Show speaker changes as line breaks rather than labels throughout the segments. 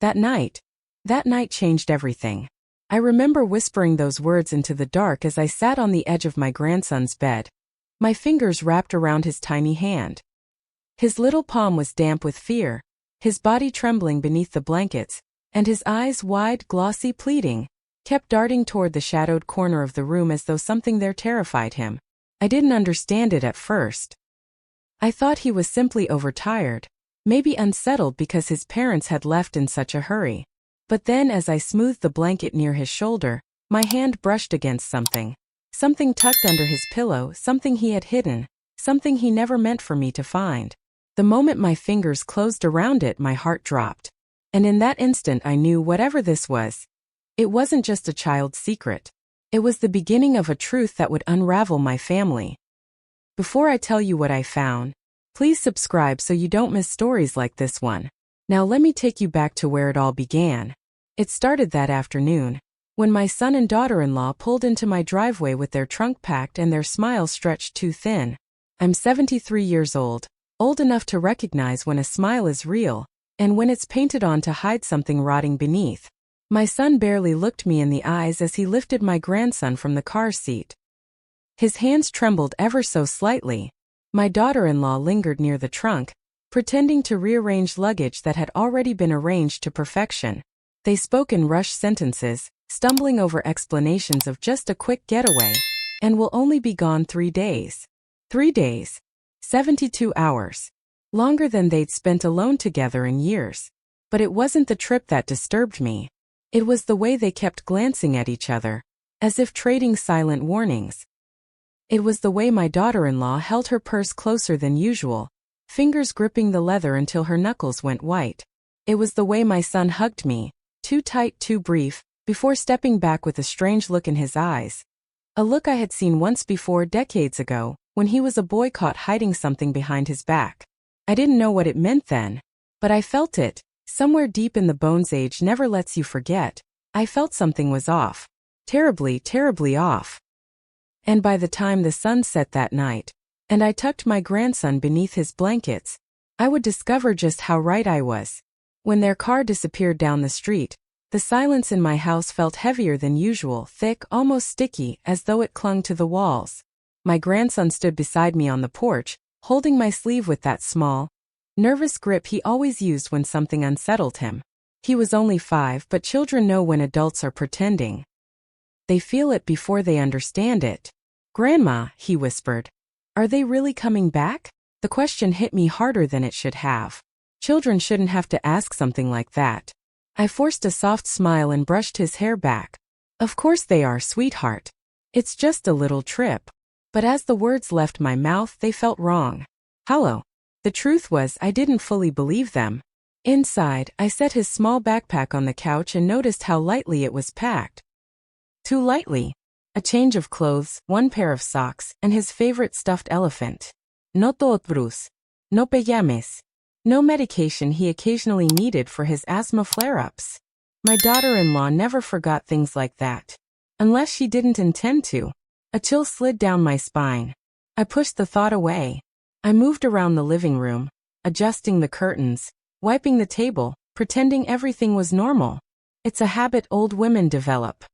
That night. That night changed everything. I remember whispering those words into the dark as I sat on the edge of my grandson's bed, my fingers wrapped around his tiny hand. His little palm was damp with fear, his body trembling beneath the blankets, and his eyes, wide, glossy, pleading, kept darting toward the shadowed corner of the room as though something there terrified him. I didn't understand it at first. I thought he was simply overtired, maybe unsettled because his parents had left in such a hurry. But then as I smoothed the blanket near his shoulder, my hand brushed against something. Something tucked under his pillow, something he had hidden, something he never meant for me to find. The moment my fingers closed around it, my heart dropped. And in that instant I knew whatever this was, it wasn't just a child's secret. It was the beginning of a truth that would unravel my family. Before I tell you what I found, please subscribe so you don't miss stories like this one. Now let me take you back to where it all began. It started that afternoon, when my son and daughter-in-law pulled into my driveway with their trunk packed and their smiles stretched too thin. I'm 73 years old enough to recognize when a smile is real, and when it's painted on to hide something rotting beneath. My son barely looked me in the eyes as he lifted my grandson from the car seat. His hands trembled ever so slightly. My daughter-in-law lingered near the trunk, pretending to rearrange luggage that had already been arranged to perfection. They spoke in rushed sentences, stumbling over explanations of just a quick getaway, and will only be gone 3 days. 3 days. 72 hours. Longer than they'd spent alone together in years. But it wasn't the trip that disturbed me. It was the way they kept glancing at each other, as if trading silent warnings. It was the way my daughter-in-law held her purse closer than usual, fingers gripping the leather until her knuckles went white. It was the way my son hugged me, too tight, too brief, before stepping back with a strange look in his eyes. A look I had seen once before decades ago, when he was a boy caught hiding something behind his back. I didn't know what it meant then, but I felt it. Somewhere deep in the bones age never lets you forget. I felt something was off. Terribly, terribly off. And by the time the sun set that night, and I tucked my grandson beneath his blankets, I would discover just how right I was. When their car disappeared down the street, the silence in my house felt heavier than usual, thick, almost sticky, as though it clung to the walls. My grandson stood beside me on the porch, holding my sleeve with that small, nervous grip he always used when something unsettled him. He was only 5, but children know when adults are pretending. They feel it before they understand it. "Grandma," he whispered, "are they really coming back?" The question hit me harder than it should have. Children shouldn't have to ask something like that. I forced a soft smile and brushed his hair back. "Of course they are, sweetheart. It's just a little trip." But as the words left my mouth, they felt wrong. Hollow. The truth was, I didn't fully believe them. Inside, I set his small backpack on the couch and noticed how lightly it was packed. Too lightly. A change of clothes, 1 pair of socks, and his favorite stuffed elephant. No toothbrush. No pajamas. No medication he occasionally needed for his asthma flare-ups. My daughter-in-law never forgot things like that. Unless she didn't intend to. A chill slid down my spine. I pushed the thought away. I moved around the living room, adjusting the curtains, wiping the table, pretending everything was normal. It's a habit old women develop.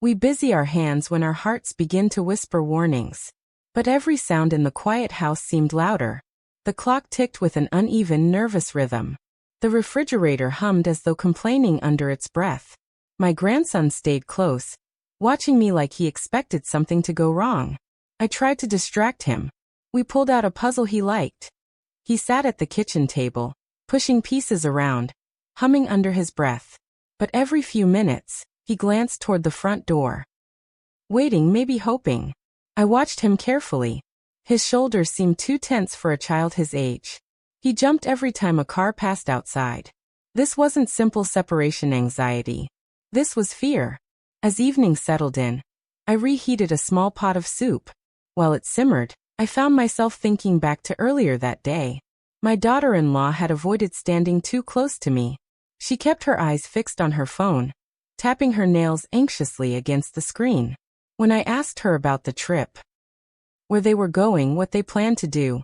We busy our hands when our hearts begin to whisper warnings. But every sound in the quiet house seemed louder. The clock ticked with an uneven, nervous rhythm. The refrigerator hummed as though complaining under its breath. My grandson stayed close, watching me like he expected something to go wrong. I tried to distract him. We pulled out a puzzle he liked. He sat at the kitchen table, pushing pieces around, humming under his breath. But every few minutes, he glanced toward the front door. Waiting, maybe hoping. I watched him carefully. His shoulders seemed too tense for a child his age. He jumped every time a car passed outside. This wasn't simple separation anxiety. This was fear. As evening settled in, I reheated a small pot of soup. While it simmered, I found myself thinking back to earlier that day. My daughter-in-law had avoided standing too close to me. She kept her eyes fixed on her phone, tapping her nails anxiously against the screen. When I asked her about the trip, where they were going, what they planned to do,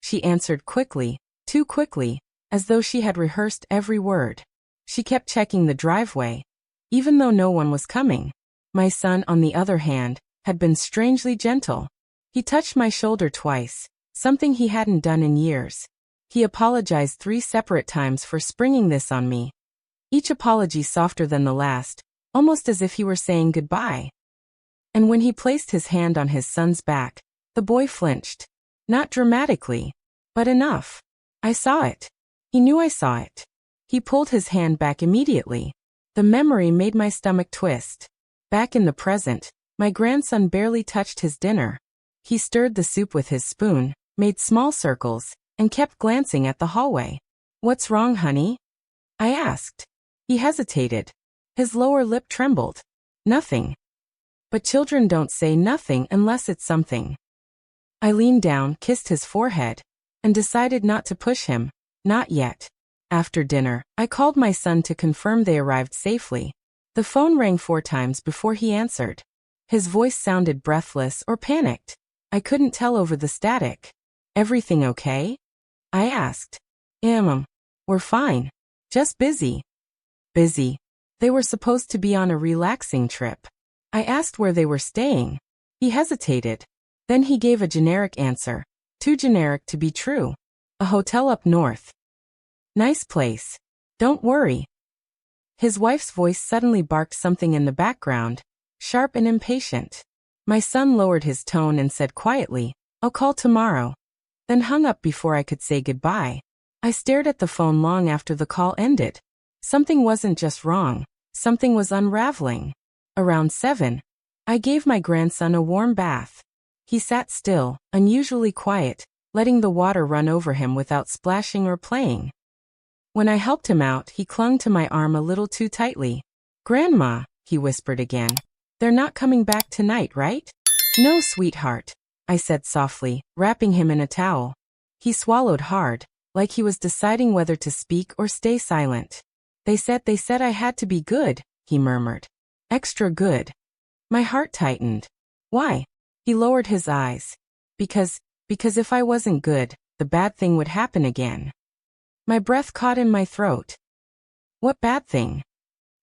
she answered quickly, too quickly, as though she had rehearsed every word. She kept checking the driveway, even though no one was coming. My son, on the other hand, had been strangely gentle. He touched my shoulder twice, something he hadn't done in years. He apologized 3 separate times for springing this on me. Each apology softer than the last, almost as if he were saying goodbye. And when he placed his hand on his son's back, the boy flinched. Not dramatically, but enough. I saw it. He knew I saw it. He pulled his hand back immediately. The memory made my stomach twist. Back in the present, my grandson barely touched his dinner. He stirred the soup with his spoon, made small circles, and kept glancing at the hallway. "What's wrong, honey?" I asked. He hesitated. His lower lip trembled. "Nothing." But children don't say nothing unless it's something. I leaned down, kissed his forehead, and decided not to push him. Not yet. After dinner, I called my son to confirm they arrived safely. The phone rang 4 times before he answered. His voice sounded breathless or panicked. I couldn't tell over the static. "Everything okay?" I asked. We're fine. Just busy." Busy. They were supposed to be on a relaxing trip. I asked where they were staying. He hesitated. Then he gave a generic answer. Too generic to be true. "A hotel up north." "Nice place. Don't worry." His wife's voice suddenly barked something in the background, sharp and impatient. My son lowered his tone and said quietly, "I'll call tomorrow," then hung up before I could say goodbye. I stared at the phone long after the call ended. Something wasn't just wrong, something was unraveling. Around 7, I gave my grandson a warm bath. He sat still, unusually quiet, letting the water run over him without splashing or playing. When I helped him out, he clung to my arm a little too tightly. "Grandma," he whispered again. "They're not coming back tonight, right?" "No, sweetheart," I said softly, wrapping him in a towel. He swallowed hard, like he was deciding whether to speak or stay silent. They said I had to be good," he murmured. "Extra good." My heart tightened. "Why?" He lowered his eyes. Because if I wasn't good, the bad thing would happen again." My breath caught in my throat. "What bad thing?"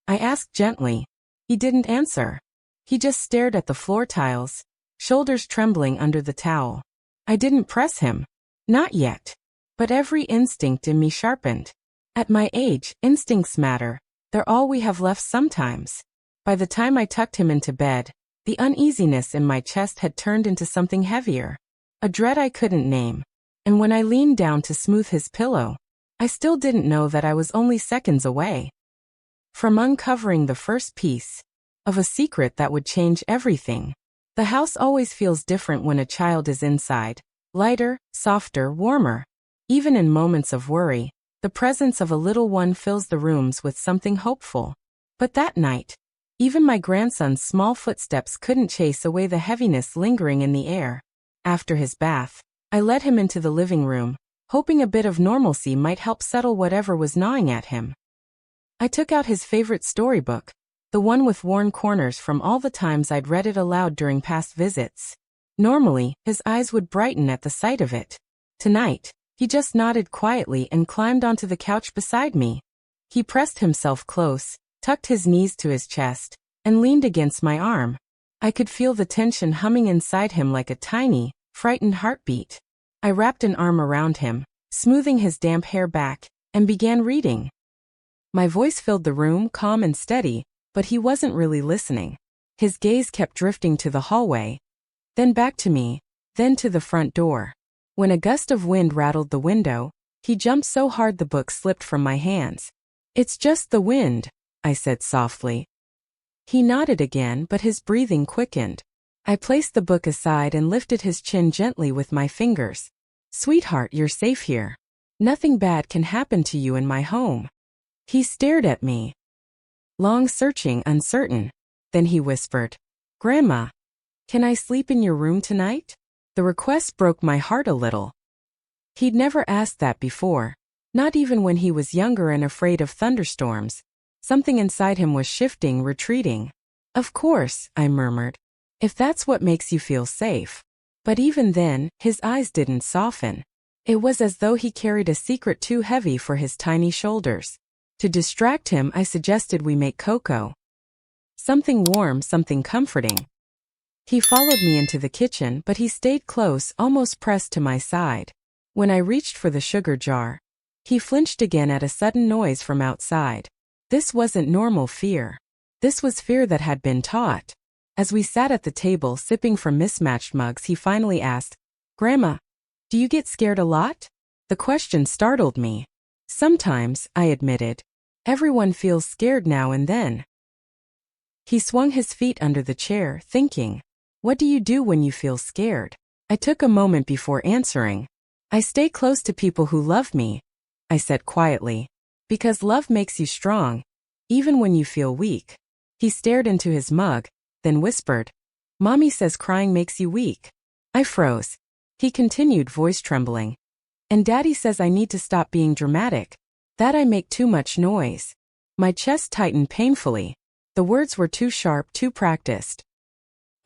I asked gently. He didn't answer. He just stared at the floor tiles, shoulders trembling under the towel. I didn't press him. Not yet. But every instinct in me sharpened. At my age, instincts matter. They're all we have left sometimes. By the time I tucked him into bed, the uneasiness in my chest had turned into something heavier. A dread I couldn't name. And when I leaned down to smooth his pillow, I still didn't know that I was only seconds away from uncovering the first piece of a secret that would change everything. The house always feels different when a child is inside. Lighter, softer, warmer. Even in moments of worry, the presence of a little one fills the rooms with something hopeful. But that night, even my grandson's small footsteps couldn't chase away the heaviness lingering in the air. After his bath, I led him into the living room, hoping a bit of normalcy might help settle whatever was gnawing at him. I took out his favorite storybook, the one with worn corners from all the times I'd read it aloud during past visits. Normally, his eyes would brighten at the sight of it. Tonight, he just nodded quietly and climbed onto the couch beside me. He pressed himself close, tucked his knees to his chest, and leaned against my arm. I could feel the tension humming inside him like a tiny, frightened heartbeat. I wrapped an arm around him, smoothing his damp hair back, and began reading. My voice filled the room, calm and steady, but he wasn't really listening. His gaze kept drifting to the hallway, then back to me, then to the front door. When a gust of wind rattled the window, he jumped so hard the book slipped from my hands. "It's just the wind," I said softly. He nodded again, but his breathing quickened. I placed the book aside and lifted his chin gently with my fingers. "Sweetheart, you're safe here. Nothing bad can happen to you in my home." He stared at me. Long, searching, uncertain. Then he whispered, "Grandma, can I sleep in your room tonight?" The request broke my heart a little. He'd never asked that before, not even when he was younger and afraid of thunderstorms. Something inside him was shifting, retreating. "Of course," I murmured, "if that's what makes you feel safe." But even then, his eyes didn't soften. It was as though he carried a secret too heavy for his tiny shoulders To distract him, I suggested we make cocoa. Something warm, something comforting. He followed me into the kitchen, but he stayed close, almost pressed to my side. When I reached for the sugar jar, he flinched again at a sudden noise from outside. This wasn't normal fear. This was fear that had been taught. As we sat at the table sipping from mismatched mugs, he finally asked, "Grandma, do you get scared a lot?" The question startled me. "Sometimes," I admitted. "Everyone feels scared now and then." He swung his feet under the chair, thinking, "What do you do when you feel scared?" I took a moment before answering. "I stay close to people who love me," I said quietly. "Because love makes you strong, even when you feel weak." He stared into his mug, then whispered, "Mommy says crying makes you weak." I froze. He continued, voice trembling. "And Daddy says I need to stop being dramatic, that I make too much noise." My chest tightened painfully. The words were too sharp, too practiced.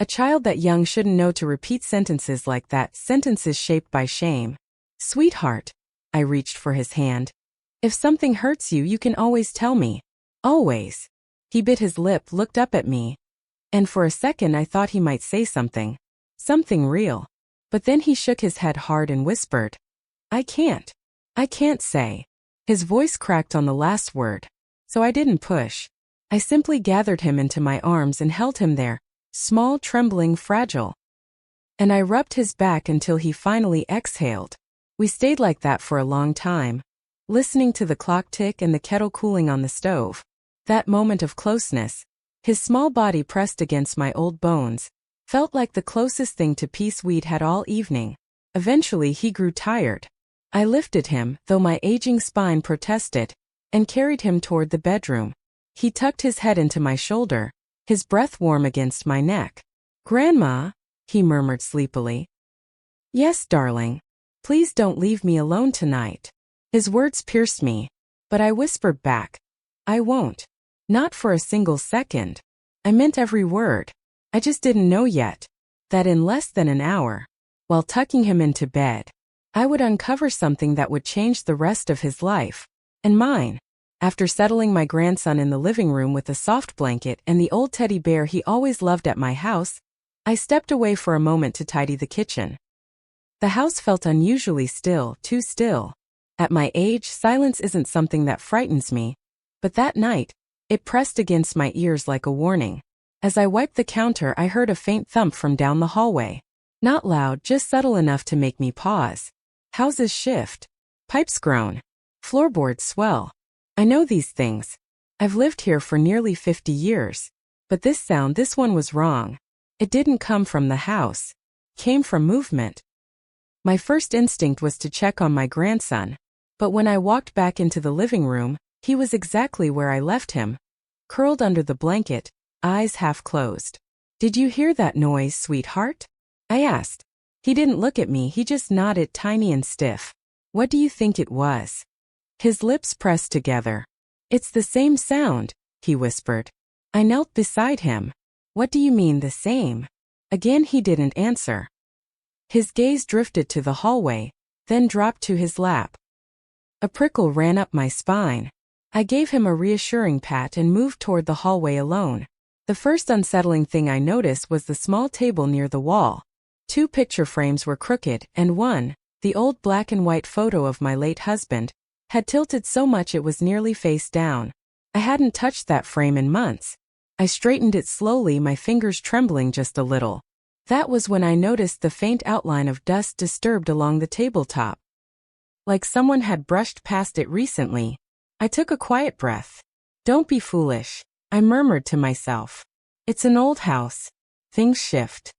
A child that young shouldn't know to repeat sentences like that, sentences shaped by shame. "Sweetheart." I reached for his hand. "If something hurts you, you can always tell me. Always." He bit his lip, looked up at me. And for a second I thought he might say something. Something real. But then he shook his head hard and whispered, I can't say." His voice cracked on the last word. So I didn't push. I simply gathered him into my arms and held him there, small, trembling, fragile. And I rubbed his back until he finally exhaled. We stayed like that for a long time, listening to the clock tick and the kettle cooling on the stove. That moment of closeness, his small body pressed against my old bones, felt like the closest thing to peace we'd had all evening. Eventually he grew tired. I lifted him, though my aging spine protested, and carried him toward the bedroom. He tucked his head into my shoulder, his breath warm against my neck. "Grandma," he murmured sleepily. "Yes, darling. Please don't leave me alone tonight." His words pierced me, but I whispered back, "I won't. Not for a single second." I meant every word. I just didn't know yet that in less than an hour, while tucking him into bed, I would uncover something that would change the rest of his life and mine. After settling my grandson in the living room with a soft blanket and the old teddy bear he always loved at my house, I stepped away for a moment to tidy the kitchen. The house felt unusually still, too still. At my age, silence isn't something that frightens me, but that night, it pressed against my ears like a warning. As I wiped the counter, I heard a faint thump from down the hallway. Not loud, just subtle enough to make me pause. Houses shift. Pipes groan. Floorboards swell. I know these things. I've lived here for nearly 50 years. But this sound, this one was wrong. It didn't come from the house. It came from movement. My first instinct was to check on my grandson. But when I walked back into the living room, he was exactly where I left him. Curled under the blanket, eyes half closed. "Did you hear that noise, sweetheart?" I asked. He didn't look at me, he just nodded, tiny and stiff. "What do you think it was?" His lips pressed together. "It's the same sound," he whispered. I knelt beside him. "What do you mean, the same?" Again he didn't answer. His gaze drifted to the hallway, then dropped to his lap. A prickle ran up my spine. I gave him a reassuring pat and moved toward the hallway alone. The first unsettling thing I noticed was the small table near the wall. 2 picture frames were crooked, and one, the old black and white photo of my late husband, had tilted so much it was nearly face down. I hadn't touched that frame in months. I straightened it slowly, my fingers trembling just a little. That was when I noticed the faint outline of dust disturbed along the tabletop. Like someone had brushed past it recently. I took a quiet breath. "Don't be foolish," I murmured to myself. "It's an old house. Things shift."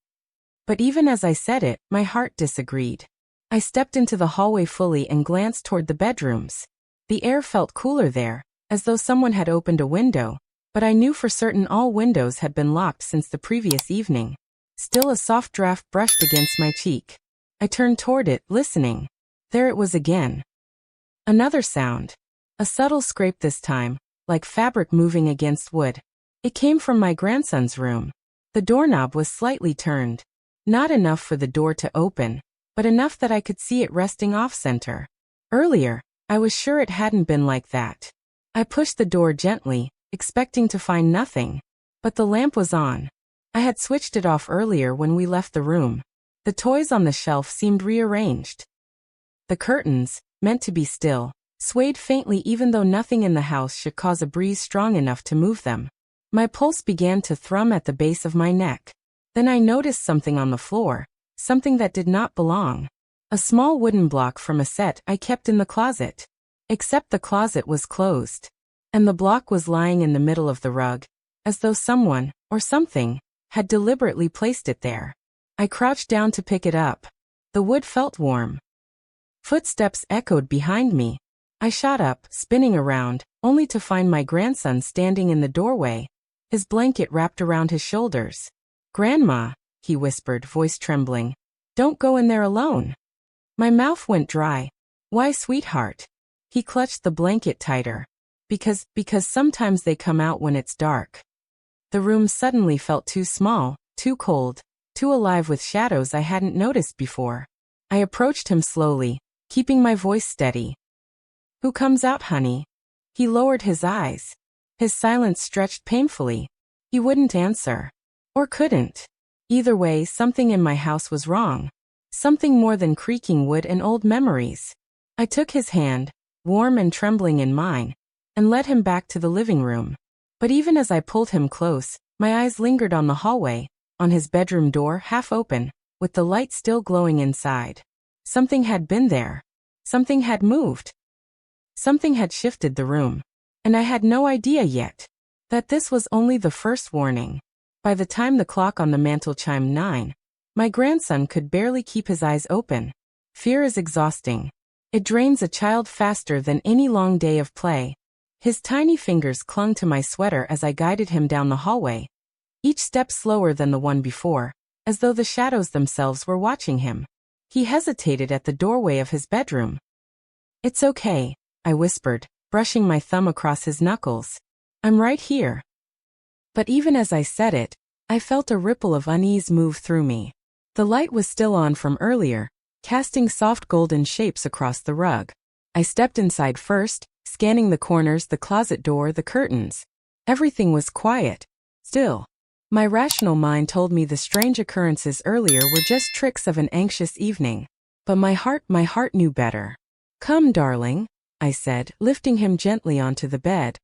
But even as I said it, my heart disagreed. I stepped into the hallway fully and glanced toward the bedrooms. The air felt cooler there, as though someone had opened a window, but I knew for certain all windows had been locked since the previous evening. Still, a soft draft brushed against my cheek. I turned toward it, listening. There it was again. Another sound. A subtle scrape this time, like fabric moving against wood. It came from my grandson's room. The doorknob was slightly turned. Not enough for the door to open, but enough that I could see it resting off-center. Earlier, I was sure it hadn't been like that. I pushed the door gently, expecting to find nothing. But the lamp was on. I had switched it off earlier when we left the room. The toys on the shelf seemed rearranged. The curtains, meant to be still, swayed faintly even though nothing in the house should cause a breeze strong enough to move them. My pulse began to thrum at the base of my neck. Then I noticed something on the floor, something that did not belong. A small wooden block from a set I kept in the closet. Except the closet was closed. And the block was lying in the middle of the rug, as though someone, or something, had deliberately placed it there. I crouched down to pick it up. The wood felt warm. Footsteps echoed behind me. I shot up, spinning around, only to find my grandson standing in the doorway, his blanket wrapped around his shoulders. "Grandma," he whispered, voice trembling. "Don't go in there alone." My mouth went dry. "Why, sweetheart?" He clutched the blanket tighter. Because sometimes they come out when it's dark." The room suddenly felt too small, too cold, too alive with shadows I hadn't noticed before. I approached him slowly, keeping my voice steady. "Who comes out, honey?" He lowered his eyes. His silence stretched painfully. He wouldn't answer. Or couldn't. Either way, something in my house was wrong. Something more than creaking wood and old memories. I took his hand, warm and trembling in mine, and led him back to the living room. But even as I pulled him close, my eyes lingered on the hallway, on his bedroom door half open, with the light still glowing inside. Something had been there. Something had moved. Something had shifted the room. And I had no idea yet that this was only the first warning. By the time the clock on the mantel chimed 9, my grandson could barely keep his eyes open. Fear is exhausting. It drains a child faster than any long day of play. His tiny fingers clung to my sweater as I guided him down the hallway, each step slower than the one before, as though the shadows themselves were watching him. He hesitated at the doorway of his bedroom. "It's okay," I whispered, brushing my thumb across his knuckles. "I'm right here." But even as I said it, I felt a ripple of unease move through me. The light was still on from earlier, casting soft golden shapes across the rug. I stepped inside first, scanning the corners, the closet door, the curtains. Everything was quiet, still. My rational mind told me the strange occurrences earlier were just tricks of an anxious evening. But my heart knew better. "Come, darling," I said, lifting him gently onto the bed.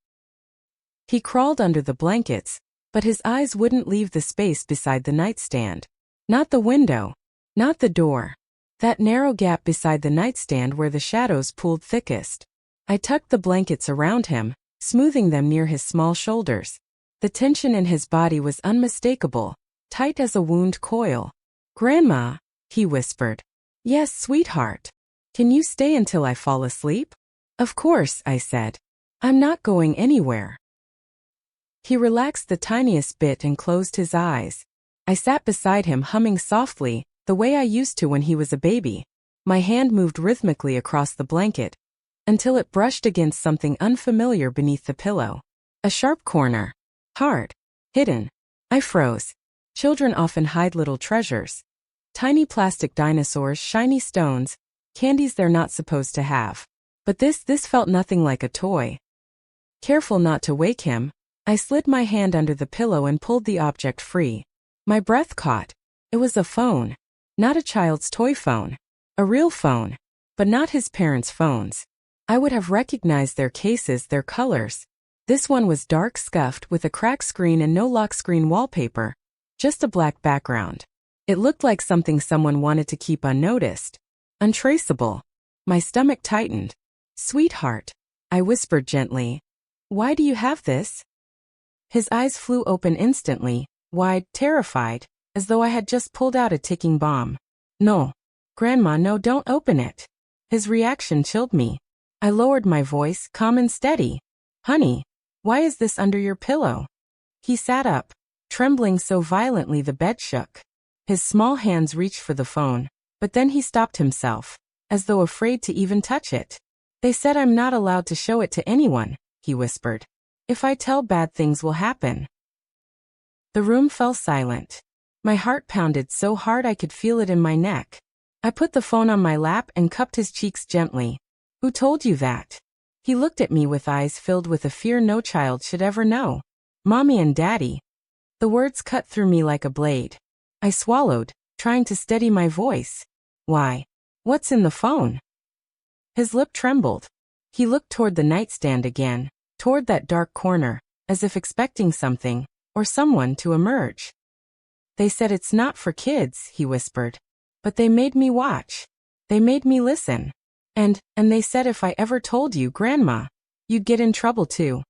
He crawled under the blankets, but his eyes wouldn't leave the space beside the nightstand. Not the window. Not the door. That narrow gap beside the nightstand where the shadows pooled thickest. I tucked the blankets around him, smoothing them near his small shoulders. The tension in his body was unmistakable, tight as a wound coil. "Grandma," he whispered. "Yes, sweetheart. Can you stay until I fall asleep?" "Of course," I said. "I'm not going anywhere." He relaxed the tiniest bit and closed his eyes. I sat beside him humming softly, the way I used to when he was a baby. My hand moved rhythmically across the blanket, until it brushed against something unfamiliar beneath the pillow. A sharp corner. Hard. Hidden. I froze. Children often hide little treasures. Tiny plastic dinosaurs, shiny stones, candies they're not supposed to have. But this felt nothing like a toy. Careful not to wake him, I slid my hand under the pillow and pulled the object free. My breath caught. It was a phone. Not a child's toy phone. A real phone. But not his parents' phones. I would have recognized their cases, their colors. This one was dark, scuffed, with a cracked screen and no lock screen wallpaper. Just a black background. It looked like something someone wanted to keep unnoticed. Untraceable. My stomach tightened. "Sweetheart," I whispered gently. "Why do you have this?" His eyes flew open instantly, wide, terrified, as though I had just pulled out a ticking bomb. "No. Grandma, no, don't open it." His reaction chilled me. I lowered my voice, calm and steady. "Honey, why is this under your pillow?" He sat up, trembling so violently the bed shook. His small hands reached for the phone, but then he stopped himself, as though afraid to even touch it. "They said I'm not allowed to show it to anyone," he whispered. "If I tell, bad things will happen." The room fell silent. My heart pounded so hard I could feel it in my neck. I put the phone on my lap and cupped his cheeks gently. "Who told you that?" He looked at me with eyes filled with a fear no child should ever know. Mommy and Daddy. The words cut through me like a blade. I swallowed, trying to steady my voice. Why? What's in the phone? His lip trembled. He looked toward the nightstand again, toward that dark corner, as if expecting something, or someone to emerge. They said it's not for kids, he whispered. But they made me watch. They made me listen. And they said if I ever told you, Grandma, you'd get in trouble too.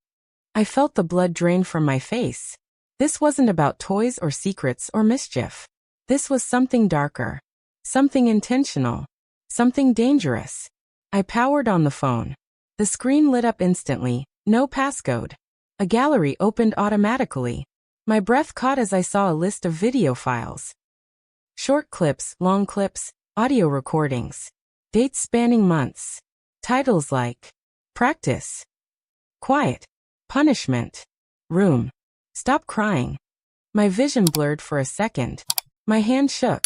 I felt the blood drain from my face. This wasn't about toys or secrets or mischief. This was something darker. Something intentional. Something dangerous. I powered on the phone. The screen lit up instantly, no passcode. A gallery opened automatically. My breath caught as I saw a list of video files. Short clips, long clips, audio recordings. Dates spanning months. Titles like Practice, Quiet, Punishment, Room, Stop Crying. My vision blurred for a second. My hand shook.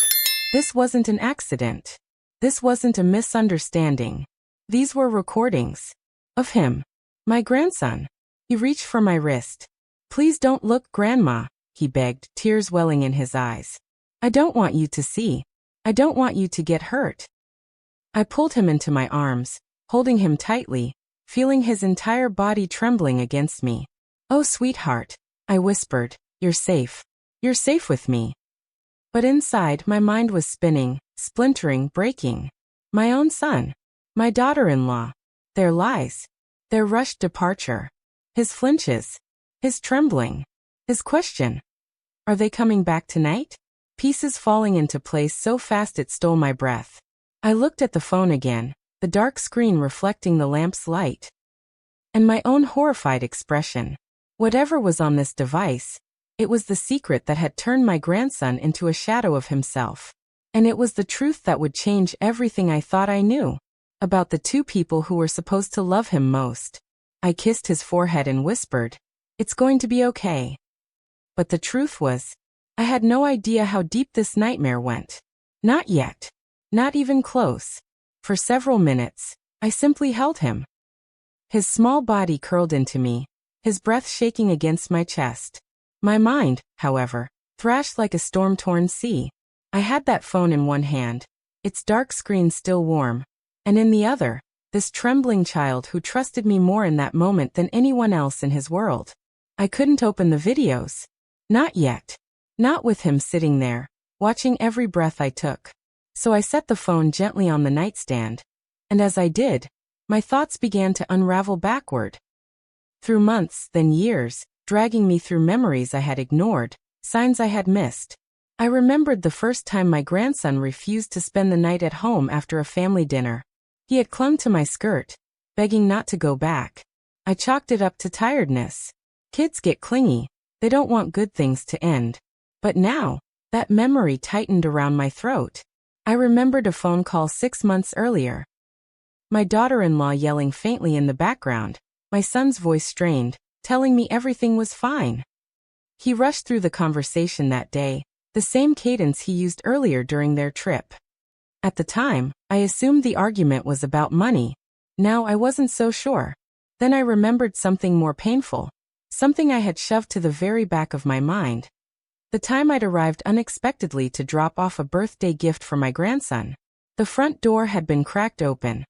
This wasn't an accident. This wasn't a misunderstanding. These were recordings. Of him. My grandson. He reached for my wrist. Please don't look, Grandma, he begged, tears welling in his eyes. I don't want you to see. I don't want you to get hurt. I pulled him into my arms, holding him tightly, feeling his entire body trembling against me. Oh, sweetheart, I whispered, you're safe. You're safe with me. But inside, my mind was spinning, splintering, breaking. My own son. My daughter-in-law. Their lies. Their rushed departure. His flinches. His trembling. His question. Are they coming back tonight? Pieces falling into place so fast it stole my breath. I looked at the phone again, the dark screen reflecting the lamp's light. And my own horrified expression. Whatever was on this device, it was the secret that had turned my grandson into a shadow of himself. And it was the truth that would change everything I thought I knew about the two people who were supposed to love him most. I kissed his forehead and whispered, "It's going to be okay." But the truth was, I had no idea how deep this nightmare went. Not yet. Not even close. For several minutes, I simply held him. His small body curled into me, his breath shaking against my chest. My mind, however, thrashed like a storm-torn sea. I had that phone in one hand, its dark screen still warm, and in the other, this trembling child who trusted me more in that moment than anyone else in his world. I couldn't open the videos. Not yet. Not with him sitting there, watching every breath I took. So I set the phone gently on the nightstand, and as I did, my thoughts began to unravel backward. Through months, then years, dragging me through memories I had ignored, signs I had missed. I remembered the first time my grandson refused to spend the night at home after a family dinner. He had clung to my skirt, begging not to go back. I chalked it up to tiredness. Kids get clingy. They don't want good things to end. But now, that memory tightened around my throat. I remembered a phone call 6 months earlier. My daughter-in-law yelling faintly in the background, my son's voice strained, telling me everything was fine. He rushed through the conversation that day, the same cadence he used earlier during their trip. At the time, I assumed the argument was about money. Now I wasn't so sure. Then I remembered something more painful. Something I had shoved to the very back of my mind. The time I'd arrived unexpectedly to drop off a birthday gift for my grandson. The front door had been cracked open.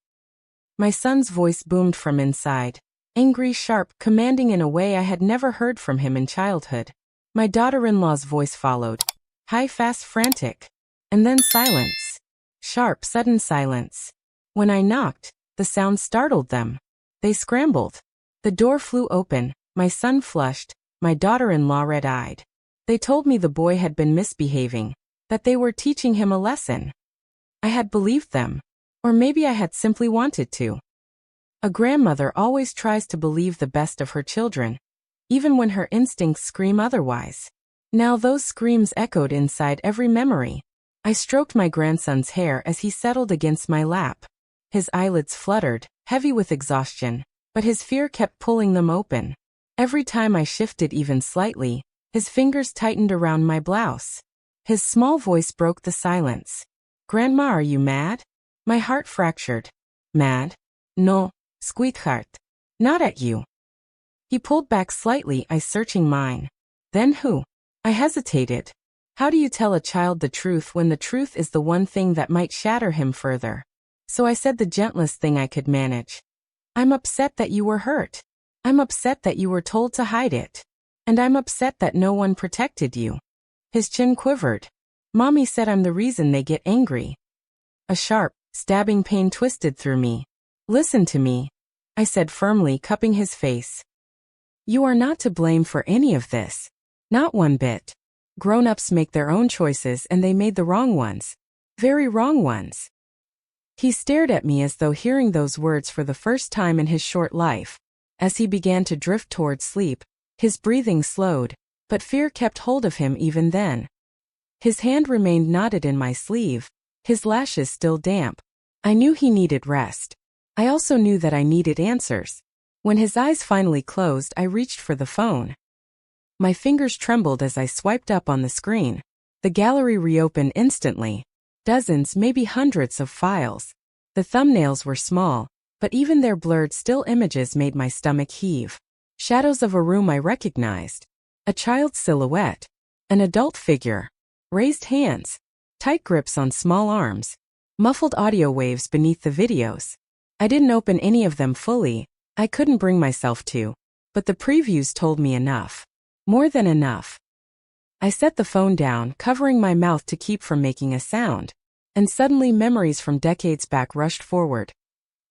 My son's voice boomed from inside, angry, sharp, commanding in a way I had never heard from him in childhood. My daughter-in-law's voice followed, high, fast, frantic. And then silence. Sharp, sudden silence. When I knocked, the sound startled them. They scrambled. The door flew open, my son flushed, my daughter-in-law red-eyed. They told me the boy had been misbehaving, that they were teaching him a lesson. I had believed them. Or maybe I had simply wanted to. A grandmother always tries to believe the best of her children, even when her instincts scream otherwise. Now those screams echoed inside every memory. I stroked my grandson's hair as he settled against my lap. His eyelids fluttered, heavy with exhaustion, but his fear kept pulling them open. Every time I shifted even slightly, his fingers tightened around my blouse. His small voice broke the silence. "Grandma, are you mad?" My heart fractured. "Mad? No, sweetheart. Not at you. He pulled back slightly, eyes searching mine. Then who? I hesitated. How do you tell a child the truth when the truth is the one thing that might shatter him further? So I said the gentlest thing I could manage. I'm upset that you were hurt. I'm upset that you were told to hide it. And I'm upset that no one protected you. His chin quivered. Mommy said I'm the reason they get angry. A sharp, stabbing pain twisted through me. Listen to me, I said firmly, cupping his face. You are not to blame for any of this. Not one bit. Grown-ups make their own choices and they made the wrong ones. Very wrong ones. He stared at me as though hearing those words for the first time in his short life. As he began to drift toward sleep, his breathing slowed, but fear kept hold of him even then. His hand remained knotted in my sleeve, his lashes still damp. I knew he needed rest. I also knew that I needed answers. When his eyes finally closed, I reached for the phone. My fingers trembled as I swiped up on the screen. The gallery reopened instantly. Dozens, maybe hundreds of files. The thumbnails were small, but even their blurred still images made my stomach heave. Shadows of a room I recognized. A child's silhouette. An adult figure. Raised hands. Tight grips on small arms. Muffled audio waves beneath the videos. I didn't open any of them fully. I couldn't bring myself to. But the previews told me enough. More than enough. I set the phone down, covering my mouth to keep from making a sound. And suddenly memories from decades back rushed forward.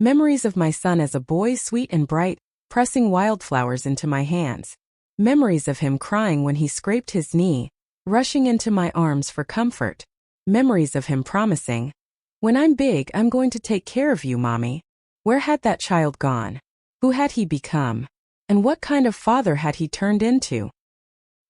Memories of my son as a boy, sweet and bright, pressing wildflowers into my hands. Memories of him crying when he scraped his knee, rushing into my arms for comfort. Memories of him promising, "When I'm big, I'm going to take care of you, Mommy." Where had that child gone? Who had he become? And what kind of father had he turned into?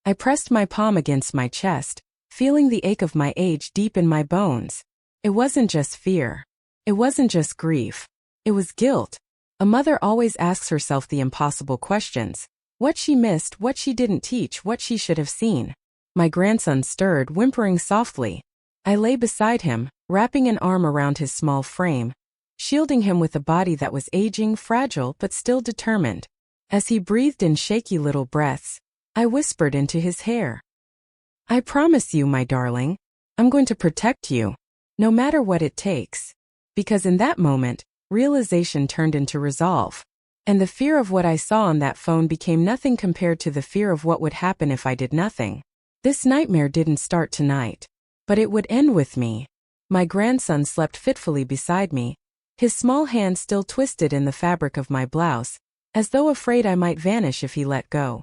I pressed my palm against my chest, feeling the ache of my age deep in my bones. It wasn't just fear. It wasn't just grief. It was guilt. A mother always asks herself the impossible questions. What she missed, what she didn't teach, what she should have seen. My grandson stirred, whimpering softly. I lay beside him, wrapping an arm around his small frame, shielding him with a body that was aging, fragile, but still determined. As he breathed in shaky little breaths, I whispered into his hair. I promise you, my darling, I'm going to protect you, no matter what it takes. Because in that moment, realization turned into resolve. And the fear of what I saw on that phone became nothing compared to the fear of what would happen if I did nothing. This nightmare didn't start tonight. But it would end with me. My grandson slept fitfully beside me, his small hand still twisted in the fabric of my blouse, as though afraid I might vanish if he let go.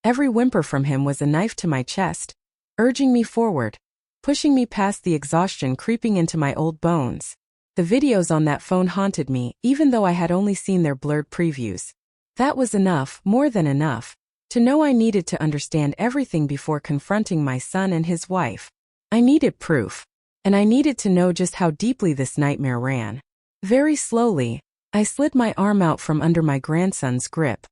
Every whimper from him was a knife to my chest, urging me forward, pushing me past the exhaustion creeping into my old bones. The videos on that phone haunted me, even though I had only seen their blurred previews. That was enough, more than enough, to know I needed to understand everything before confronting my son and his wife. I needed proof, and I needed to know just how deeply this nightmare ran. Very slowly, I slid my arm out from under my grandson's grip.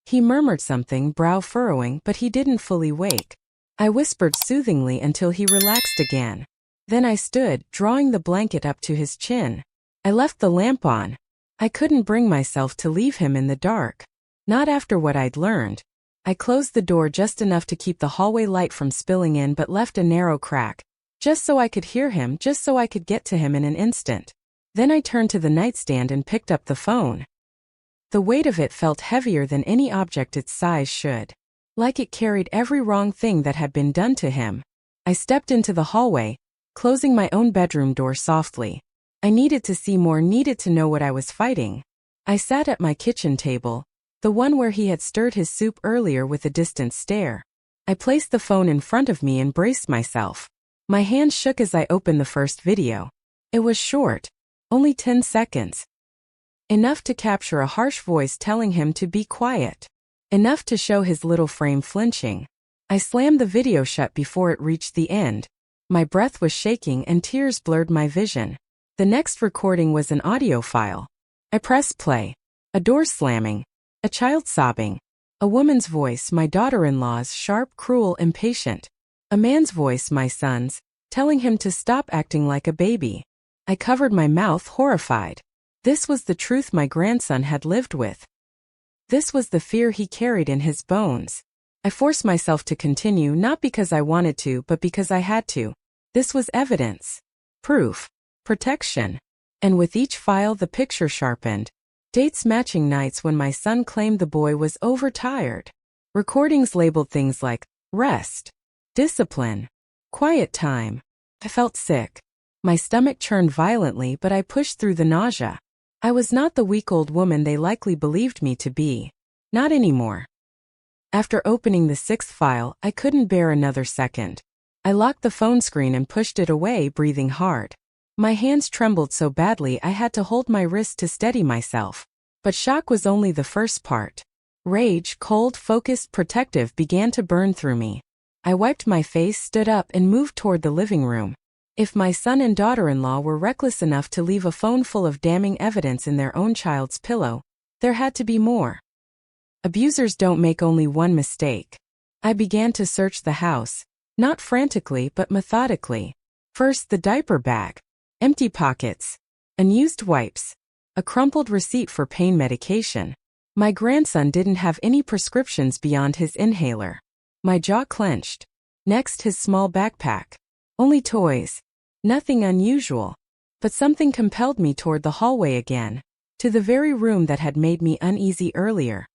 He murmured something, brow furrowing, but he didn't fully wake. I whispered soothingly until he relaxed again. Then I stood, drawing the blanket up to his chin. I left the lamp on. I couldn't bring myself to leave him in the dark. Not after what I'd learned. I closed the door just enough to keep the hallway light from spilling in but left a narrow crack, just so I could hear him, just so I could get to him in an instant. Then I turned to the nightstand and picked up the phone. The weight of it felt heavier than any object its size should. Like it carried every wrong thing that had been done to him. I stepped into the hallway, closing my own bedroom door softly. I needed to see more, needed to know what I was fighting. I sat at my kitchen table, the one where he had stirred his soup earlier, with a distant stare. I placed the phone in front of me and braced myself. My hand shook as I opened the first video. It was short, only 10 seconds. Enough to capture a harsh voice telling him to be quiet. Enough to show his little frame flinching. I slammed the video shut before it reached the end. My breath was shaking and tears blurred my vision. The next recording was an audio file. I pressed play. A door slamming. A child sobbing. A woman's voice, my daughter-in-law's, sharp, cruel, impatient. A man's voice, my son's, telling him to stop acting like a baby. I covered my mouth, horrified. This was the truth my grandson had lived with. This was the fear he carried in his bones. I forced myself to continue, not because I wanted to, but because I had to. This was evidence. Proof. Protection. And with each file the picture sharpened. Dates matching nights when my son claimed the boy was overtired. Recordings labeled things like rest, discipline, quiet time. I felt sick. My stomach churned violently, but I pushed through the nausea. I was not the weak old woman they likely believed me to be. Not anymore. After opening the sixth file, I couldn't bear another second. I locked the phone screen and pushed it away, breathing hard. My hands trembled so badly I had to hold my wrist to steady myself. But shock was only the first part. Rage, cold, focused, protective, began to burn through me. I wiped my face, stood up, and moved toward the living room. If my son and daughter-in-law were reckless enough to leave a phone full of damning evidence in their own child's pillow, there had to be more. Abusers don't make only one mistake. I began to search the house, not frantically but methodically. First the diaper bag. Empty pockets. Unused wipes. A crumpled receipt for pain medication. My grandson didn't have any prescriptions beyond his inhaler. My jaw clenched. Next his small backpack. Only toys. Nothing unusual. But something compelled me toward the hallway again, to the very room that had made me uneasy earlier.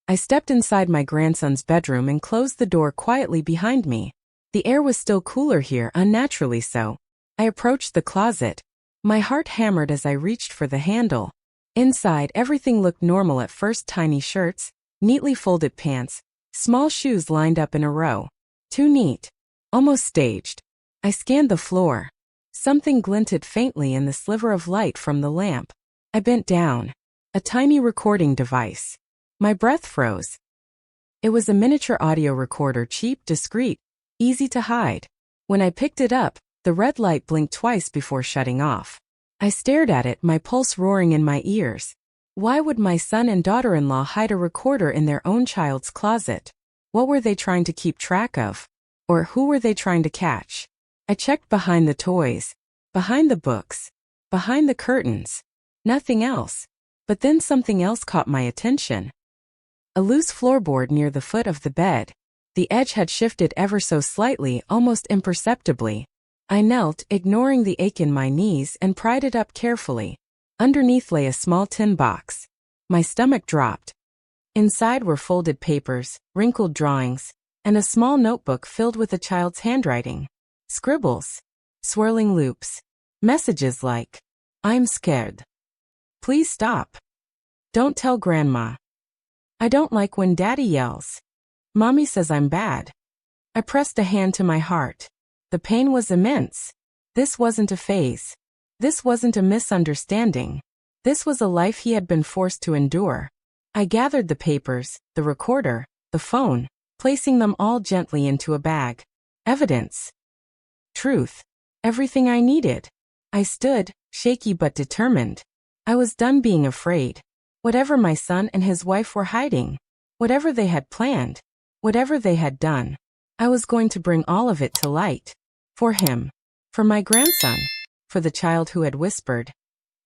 I stepped inside my grandson's bedroom and closed the door quietly behind me. The air was still cooler here, unnaturally so. I approached the closet. My heart hammered as I reached for the handle. Inside, everything looked normal at first: tiny shirts, neatly folded pants, small shoes lined up in a row. Too neat. Almost staged. I scanned the floor. Something glinted faintly in the sliver of light from the lamp. I bent down. A tiny recording device. My breath froze. It was a miniature audio recorder, cheap, discreet, easy to hide. When I picked it up, the red light blinked twice before shutting off. I stared at it, my pulse roaring in my ears. Why would my son and daughter-in-law hide a recorder in their own child's closet? What were they trying to keep track of? Or who were they trying to catch? I checked behind the toys, behind the books, behind the curtains. Nothing else. But then something else caught my attention. A loose floorboard near the foot of the bed. The edge had shifted ever so slightly, almost imperceptibly. I knelt, ignoring the ache in my knees, and pried it up carefully. Underneath lay a small tin box. My stomach dropped. Inside were folded papers, wrinkled drawings, and a small notebook filled with a child's handwriting. Scribbles. Swirling loops. Messages like, "I'm scared. Please stop. Don't tell Grandma. I don't like when Daddy yells. Mommy says I'm bad." I pressed a hand to my heart. The pain was immense. This wasn't a phase. This wasn't a misunderstanding. This was a life he had been forced to endure. I gathered the papers, the recorder, the phone, placing them all gently into a bag. Evidence. Truth. Everything I needed. I stood, shaky but determined. I was done being afraid. Whatever my son and his wife were hiding, whatever they had planned, whatever they had done, I was going to bring all of it to light. For him. For my grandson. For the child who had whispered,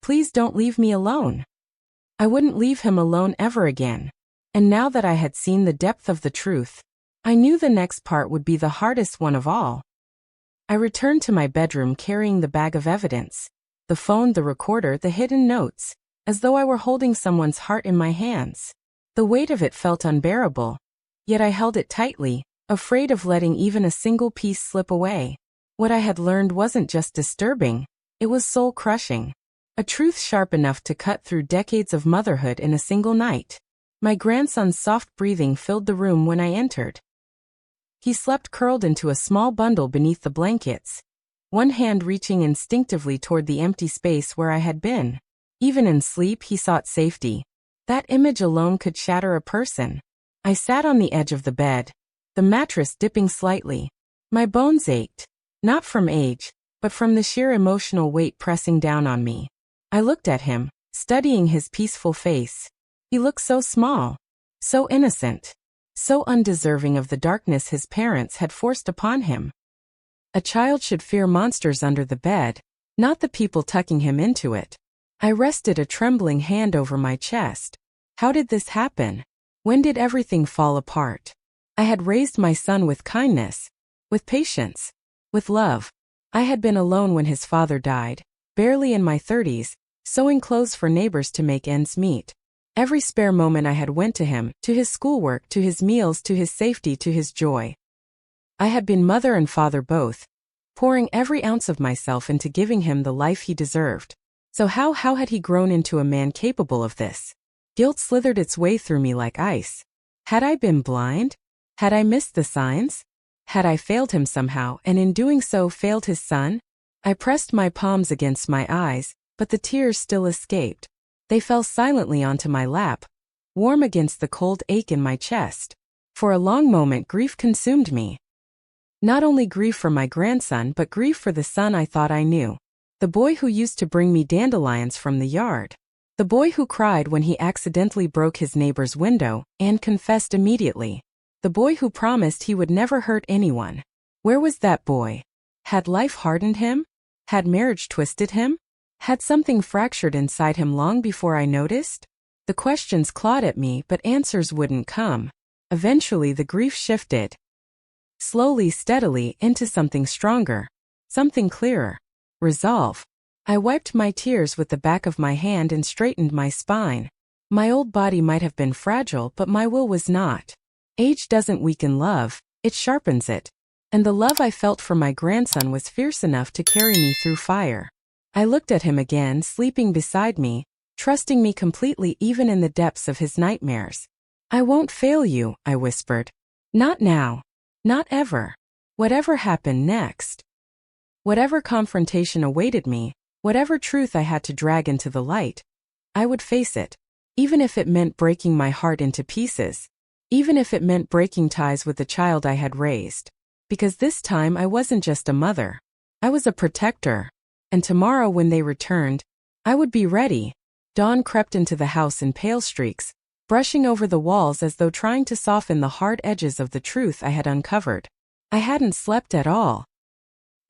"Please don't leave me alone." I wouldn't leave him alone ever again. And now that I had seen the depth of the truth, I knew the next part would be the hardest one of all. I returned to my bedroom carrying the bag of evidence. The phone, the recorder, the hidden notes, as though I were holding someone's heart in my hands. The weight of it felt unbearable. Yet I held it tightly, afraid of letting even a single piece slip away. What I had learned wasn't just disturbing, it was soul-crushing. A truth sharp enough to cut through decades of motherhood in a single night. My grandson's soft breathing filled the room when I entered. He slept curled into a small bundle beneath the blankets, one hand reaching instinctively toward the empty space where I had been. Even in sleep he sought safety. That image alone could shatter a person. I sat on the edge of the bed, the mattress dipping slightly. My bones ached, not from age, but from the sheer emotional weight pressing down on me. I looked at him, studying his peaceful face. He looked so small, so innocent, so undeserving of the darkness his parents had forced upon him. A child should fear monsters under the bed, not the people tucking him into it. I rested a trembling hand over my chest. How did this happen? When did everything fall apart? I had raised my son with kindness, with patience, with love. I had been alone when his father died, barely in my 30s, sewing clothes for neighbors to make ends meet. Every spare moment I had went to him, to his schoolwork, to his meals, to his safety, to his joy. I had been mother and father both, pouring every ounce of myself into giving him the life he deserved. So how had he grown into a man capable of this? Guilt slithered its way through me like ice. Had I been blind? Had I missed the signs? Had I failed him somehow, and in doing so failed his son? I pressed my palms against my eyes, but the tears still escaped. They fell silently onto my lap, warm against the cold ache in my chest. For a long moment grief consumed me. Not only grief for my grandson, but grief for the son I thought I knew. The boy who used to bring me dandelions from the yard. The boy who cried when he accidentally broke his neighbor's window, and confessed immediately. The boy who promised he would never hurt anyone. Where was that boy? Had life hardened him? Had marriage twisted him? Had something fractured inside him long before I noticed? The questions clawed at me, but answers wouldn't come. Eventually the grief shifted. Slowly, steadily, into something stronger. Something clearer. Resolve. I wiped my tears with the back of my hand and straightened my spine. My old body might have been fragile, but my will was not. Age doesn't weaken love, it sharpens it. And the love I felt for my grandson was fierce enough to carry me through fire. I looked at him again, sleeping beside me, trusting me completely even in the depths of his nightmares. I won't fail you, I whispered. Not now. Not ever. Whatever happened next. Whatever confrontation awaited me, whatever truth I had to drag into the light, I would face it. Even if it meant breaking my heart into pieces. Even if it meant breaking ties with the child I had raised. Because this time I wasn't just a mother. I was a protector. And tomorrow when they returned, I would be ready. Dawn crept into the house in pale streaks, brushing over the walls as though trying to soften the hard edges of the truth I had uncovered. I hadn't slept at all.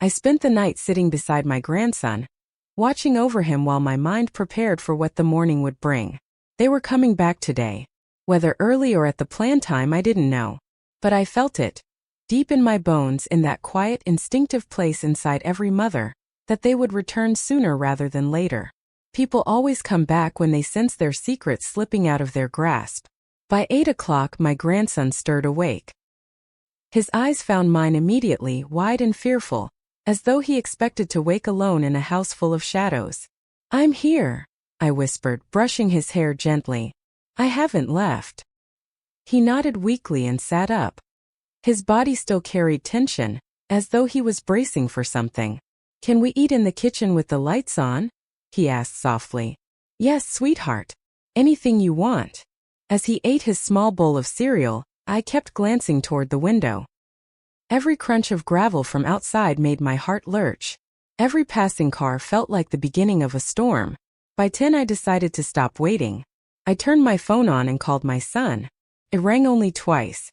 I spent the night sitting beside my grandson, watching over him while my mind prepared for what the morning would bring. They were coming back today. Whether early or at the planned time I didn't know. But I felt it, deep in my bones, in that quiet, instinctive place inside every mother, that they would return sooner rather than later. People always come back when they sense their secrets slipping out of their grasp. By 8 o'clock my grandson stirred awake. His eyes found mine immediately, wide and fearful, as though he expected to wake alone in a house full of shadows. I'm here, I whispered, brushing his hair gently. I haven't left. He nodded weakly and sat up. His body still carried tension, as though he was bracing for something. Can we eat in the kitchen with the lights on? He asked softly. Yes, sweetheart. Anything you want. As he ate his small bowl of cereal, I kept glancing toward the window. Every crunch of gravel from outside made my heart lurch. Every passing car felt like the beginning of a storm. By 10 I decided to stop waiting. I turned my phone on and called my son. It rang only twice.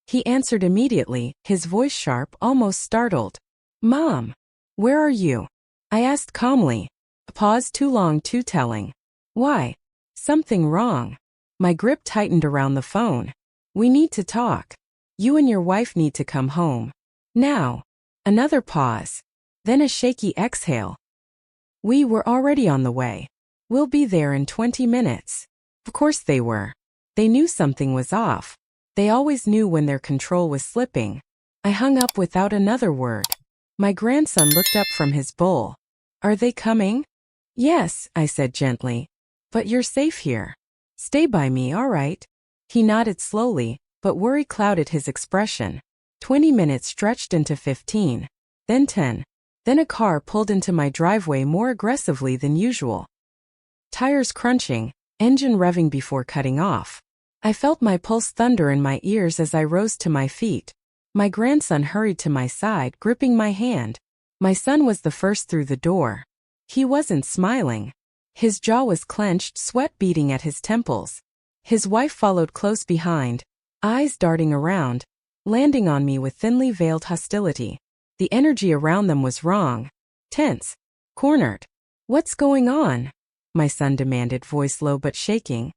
He answered immediately, his voice sharp, almost startled. Mom, where are you? I asked calmly. A pause too long, too telling. Why? Something wrong. My grip tightened around the phone. We need to talk. You and your wife need to come home. Now. Another pause. Then a shaky exhale. We were already on the way. We'll be there in 20 minutes. Of course they were. They knew something was off. They always knew when their control was slipping. I hung up without another word. My grandson looked up from his bowl. Are they coming? Yes, I said gently. But you're safe here. Stay by me, all right? He nodded slowly, but worry clouded his expression. 20 minutes stretched into 15. Then 10. Then a car pulled into my driveway more aggressively than usual. Tires crunching, engine revving before cutting off. I felt my pulse thunder in my ears as I rose to my feet. My grandson hurried to my side, gripping my hand. My son was the first through the door. He wasn't smiling. His jaw was clenched, sweat beading at his temples. His wife followed close behind, eyes darting around, landing on me with thinly veiled hostility. The energy around them was wrong. Tense. Cornered. What's going on? my son demanded, voice low but shaking.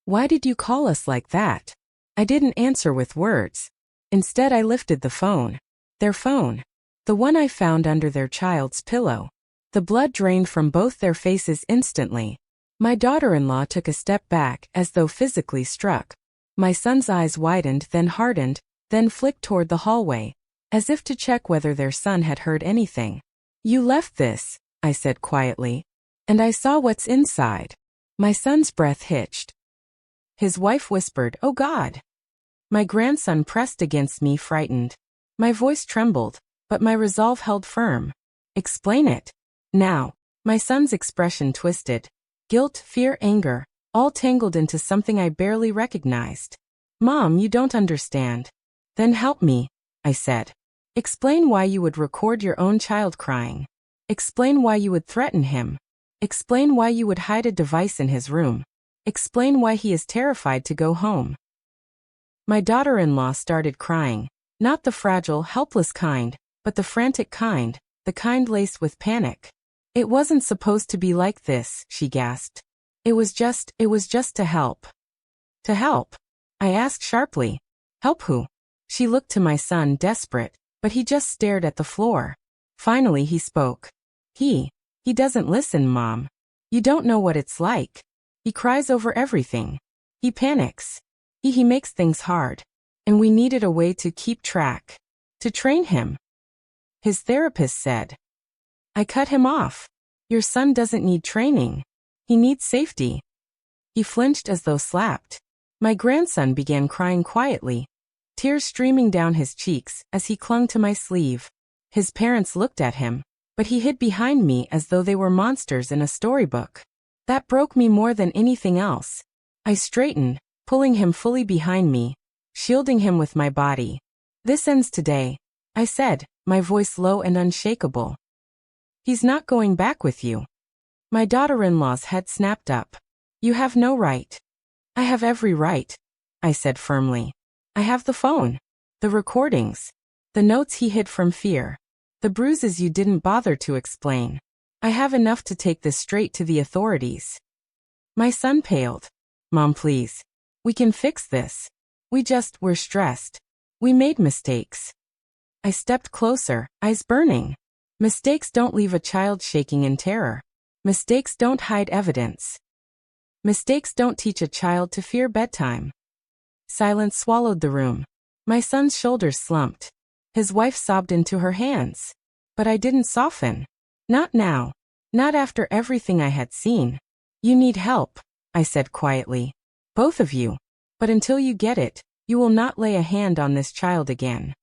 Why did you call us like that? I didn't answer with words. Instead, I lifted the phone. Their phone. The one I found under their child's pillow. The blood drained from both their faces instantly. My daughter-in-law took a step back, as though physically struck. My son's eyes widened, then hardened, then flicked toward the hallway, as if to check whether their son had heard anything. You left this, I said quietly. And I saw what's inside. My son's breath hitched. His wife whispered, "Oh God." My grandson pressed against me, frightened. My voice trembled, but my resolve held firm. Explain it. Now. My son's expression twisted. Guilt, fear, anger, all tangled into something I barely recognized. Mom, you don't understand. Then help me, I said. Explain why you would record your own child crying. Explain why you would threaten him. Explain why you would hide a device in his room. Explain why he is terrified to go home. My daughter-in-law started crying, not the fragile, helpless kind, but the frantic kind, the kind laced with panic. It wasn't supposed to be like this, she gasped. It was just to help. To help? I asked sharply. Help who? She looked to my son, desperate, but he just stared at the floor. Finally he spoke. He doesn't listen, Mom. You don't know what it's like. He cries over everything. He panics. He makes things hard. And we needed a way to keep track. To train him. His therapist said. I cut him off. Your son doesn't need training. He needs safety. He flinched as though slapped. My grandson began crying quietly, tears streaming down his cheeks as he clung to my sleeve. His parents looked at him, but he hid behind me as though they were monsters in a storybook. That broke me more than anything else. I straightened, pulling him fully behind me, shielding him with my body. This ends today, I said, my voice low and unshakable. He's not going back with you. My daughter-in-law's head snapped up. You have no right. I have every right, I said firmly. I have the phone, the recordings, the notes he hid from fear, the bruises you didn't bother to explain. I have enough to take this straight to the authorities. My son paled. Mom, please. We can fix this. We're stressed. We made mistakes. I stepped closer, eyes burning. Mistakes don't leave a child shaking in terror. Mistakes don't hide evidence. Mistakes don't teach a child to fear bedtime. Silence swallowed the room. My son's shoulders slumped. His wife sobbed into her hands. But I didn't soften. Not now. Not after everything I had seen. You need help, I said quietly. Both of you. But until you get it, you will not lay a hand on this child again.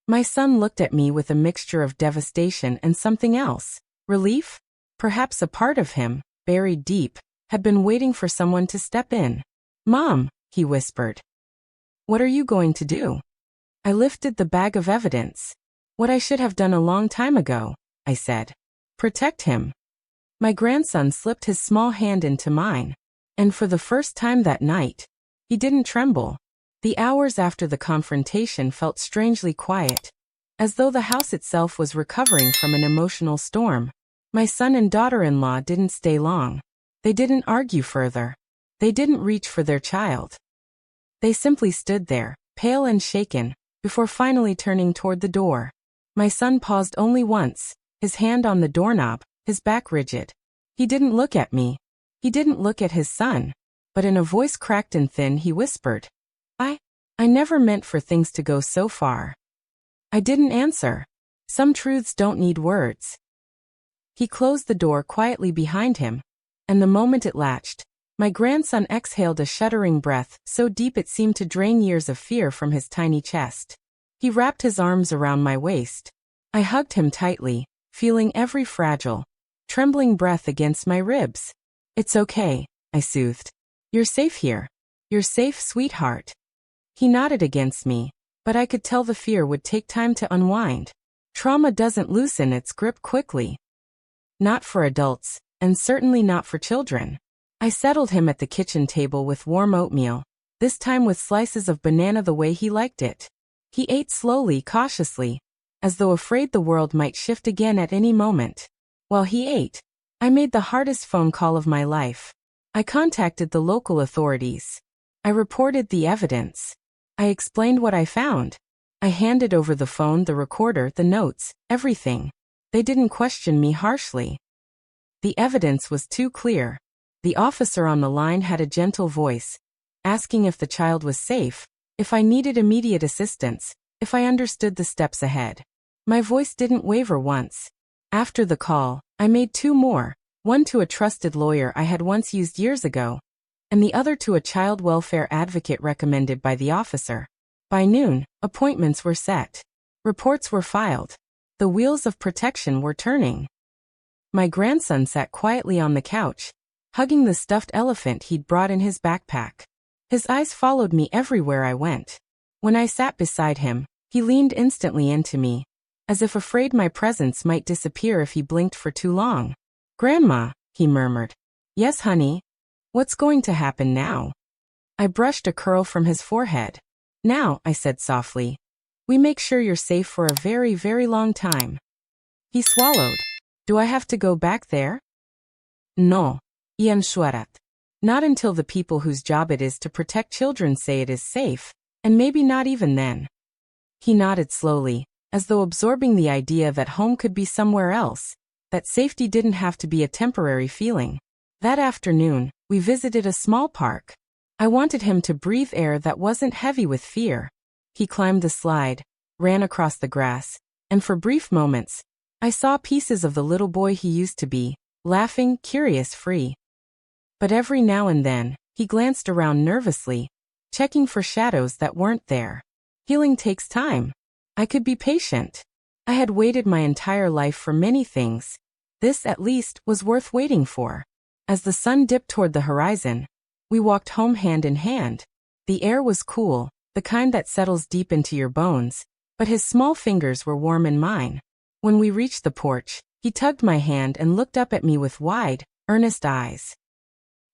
My son looked at me with a mixture of devastation and something else. Relief? Perhaps a part of him, buried deep, had been waiting for someone to step in. Mom, he whispered. What are you going to do? I lifted the bag of evidence. What I should have done a long time ago, I said. Protect him. My grandson slipped his small hand into mine. And for the first time that night, he didn't tremble. The hours after the confrontation felt strangely quiet, as though the house itself was recovering from an emotional storm. My son and daughter-in-law didn't stay long. They didn't argue further. They didn't reach for their child. They simply stood there, pale and shaken, before finally turning toward the door. My son paused only once, his hand on the doorknob, his back rigid. He didn't look at me. He didn't look at his son. But in a voice cracked and thin, he whispered, I never meant for things to go so far. I didn't answer. Some truths don't need words. He closed the door quietly behind him, and the moment it latched, my grandson exhaled a shuddering breath so deep it seemed to drain years of fear from his tiny chest. He wrapped his arms around my waist. I hugged him tightly, feeling every fragile, trembling breath against my ribs. It's okay, I soothed. You're safe here. You're safe, sweetheart. He nodded against me, but I could tell the fear would take time to unwind. Trauma doesn't loosen its grip quickly. Not for adults, and certainly not for children. I settled him at the kitchen table with warm oatmeal, this time with slices of banana the way he liked it. He ate slowly, cautiously, as though afraid the world might shift again at any moment. While he ate, I made the hardest phone call of my life. I contacted the local authorities. I reported the evidence. I explained what I found. I handed over the phone, the recorder, the notes, everything. They didn't question me harshly. The evidence was too clear. The officer on the line had a gentle voice, asking if the child was safe, if I needed immediate assistance, if I understood the steps ahead. My voice didn't waver once. After the call, I made two more, one to a trusted lawyer I had once used years ago, and the other to a child welfare advocate recommended by the officer. By noon, appointments were set. Reports were filed. The wheels of protection were turning. My grandson sat quietly on the couch, hugging the stuffed elephant he'd brought in his backpack. His eyes followed me everywhere I went. When I sat beside him, he leaned instantly into me, as if afraid my presence might disappear if he blinked for too long. "Grandma," he murmured. "Yes, honey. What's going to happen now?" I brushed a curl from his forehead. "Now," I said softly, "we make sure you're safe for a very, very long time." He swallowed. "Do I have to go back there?" "No, Ian Shuarat. Not until the people whose job it is to protect children say it is safe, and maybe not even then." He nodded slowly, as though absorbing the idea that home could be somewhere else, that safety didn't have to be a temporary feeling. That afternoon, we visited a small park. I wanted him to breathe air that wasn't heavy with fear. He climbed the slide, ran across the grass, and for brief moments, I saw pieces of the little boy he used to be, laughing, curious, free. But every now and then, he glanced around nervously, checking for shadows that weren't there. Healing takes time. I could be patient. I had waited my entire life for many things. This, at least, was worth waiting for. As the sun dipped toward the horizon, we walked home hand in hand. The air was cool, the kind that settles deep into your bones, but his small fingers were warm in mine. When we reached the porch, he tugged my hand and looked up at me with wide, earnest eyes.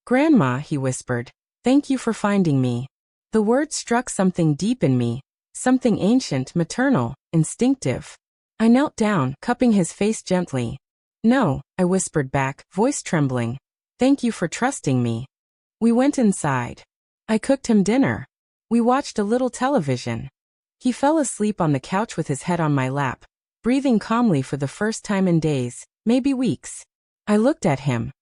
"Grandma," he whispered, "thank you for finding me." The word struck something deep in me, something ancient, maternal, instinctive. I knelt down, cupping his face gently. "No," I whispered back, voice trembling. "Thank you for trusting me." We went inside. I cooked him dinner. We watched a little television. He fell asleep on the couch with his head on my lap, breathing calmly for the first time in days, maybe weeks. I looked at him.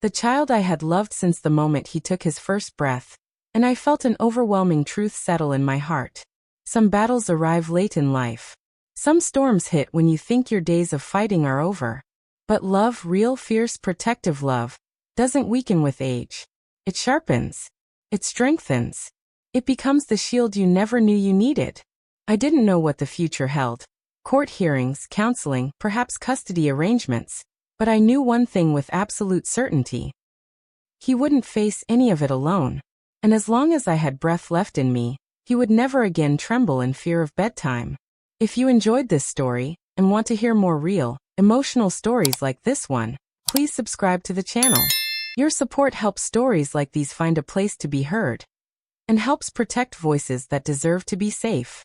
The child I had loved since the moment he took his first breath, and I felt an overwhelming truth settle in my heart. Some battles arrive late in life. Some storms hit when you think your days of fighting are over. But love, real, fierce, protective love, doesn't weaken with age. It sharpens. It strengthens. It becomes the shield you never knew you needed. I didn't know what the future held. Court hearings, counseling, perhaps custody arrangements. But I knew one thing with absolute certainty. He wouldn't face any of it alone. And as long as I had breath left in me, he would never again tremble in fear of bedtime. If you enjoyed this story, and want to hear more real, emotional stories like this one, please subscribe to the channel. Your support helps stories like these find a place to be heard, and helps protect voices that deserve to be safe.